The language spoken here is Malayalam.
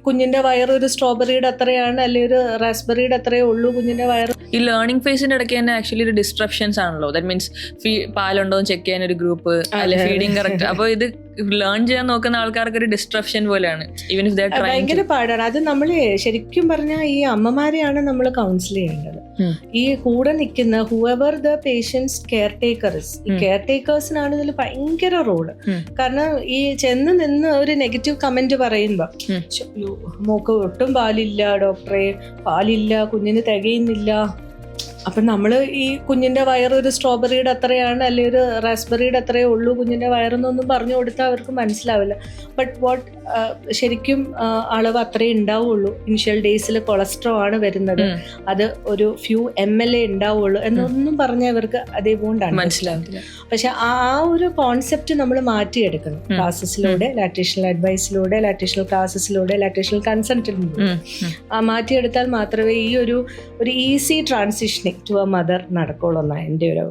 കുഞ്ഞിന്റെ വയറ് ഒരു സ്ട്രോബെറിയുടെ അത്രയാണ്, അല്ലെങ്കിൽ ഒരു റാസ്ബെറിയുടെ അത്രയേ ഉള്ളൂ കുഞ്ഞിന്റെ വയറ്. ഈ ലേണിംഗ് ഫേസിന്റെ ഇടയ്ക്ക് തന്നെ ആക്ച്വലി ഒരു ഡിസ്ട്രപ്ഷൻസ് ആണല്ലോ. ദാറ്റ് മീൻസ് പാലുണ്ടോ ചെക്ക് ചെയ്യാൻ ഒരു ഗ്രൂപ്പ്, അല്ലെ ഫീഡിങ് കറക്റ്റ്. അപ്പൊ ഇത് ലേൺ ചെയ്യാൻ നോക്കുന്ന ആൾക്കാർക്ക് ഒരു ഡിസ്ട്രപ്ഷൻ പോലെയാണ്. Even if they are trying. ഭയങ്കര പാടാണ് അത്. നമ്മൾ ശരിക്കും പറഞ്ഞാൽ ഈ അമ്മമാരെയാണ് നമ്മൾ കൗൺസിൽ ചെയ്യേണ്ടത്. ഈ കൂടെ നിൽക്കുന്ന whoever the patients caretakers, ഈ കെയർ ടേക്കേഴ്സിനാണ് ഇതിൽ ഭയങ്കര റോള്. കാരണം ഈ ചെന്ന് നിന്ന് ഒരു നെഗറ്റീവ് കമന്റ് പറയുമ്പോ, മോക്ക് ഒട്ടും പാലില്ല ഡോക്ടറെ, പാലില്ല, കുഞ്ഞിന് തികയുന്നില്ല. അപ്പം നമ്മൾ ഈ കുഞ്ഞിന്റെ വയറ് ഒരു സ്ട്രോബെറിയുടെ അത്രയാണ്, അല്ലെങ്കിൽ ഒരു റാസ്ബെറിയുടെ അത്രയേ ഉള്ളൂ കുഞ്ഞിന്റെ വയറെന്നൊന്നും പറഞ്ഞു കൊടുത്താൽ അവർക്ക് മനസ്സിലാവില്ല. ബട്ട് ശരിക്കും അളവ് അത്രേ ഉണ്ടാവുള്ളൂ. ഇനിഷ്യൽ ഡേയ്സിൽ കൊളസ്ട്രോൾ ആണ് വരുന്നത്, അത് ഒരു ഫ്യൂ ml ഉണ്ടാവുള്ളൂ എന്നൊന്നും പറഞ്ഞാൽ അവർക്ക് അതേപോണ്ടാണ് മനസ്സിലാവില്ല. പക്ഷെ ആ ഒരു കോൺസെപ്റ്റ് നമ്മൾ മാറ്റിയെടുക്കണം ക്ലാസ്സസിലൂടെ, ലാക്ടേഷണൽ അഡ്വൈസിലൂടെ, ലാക്ടേഷണൽ ക്ലാസ്സസിലൂടെ, ലാക്ടേഷണൽ കൺസൾട്ടന്റിലൂടെ മാറ്റിയെടുത്താൽ മാത്രമേ ഈ ഒരു ഈസി ട്രാൻസിഷനിങ് ടു എ മദർ നടക്കുള്ളൂ എന്നാണ് എൻ്റെ ഒരു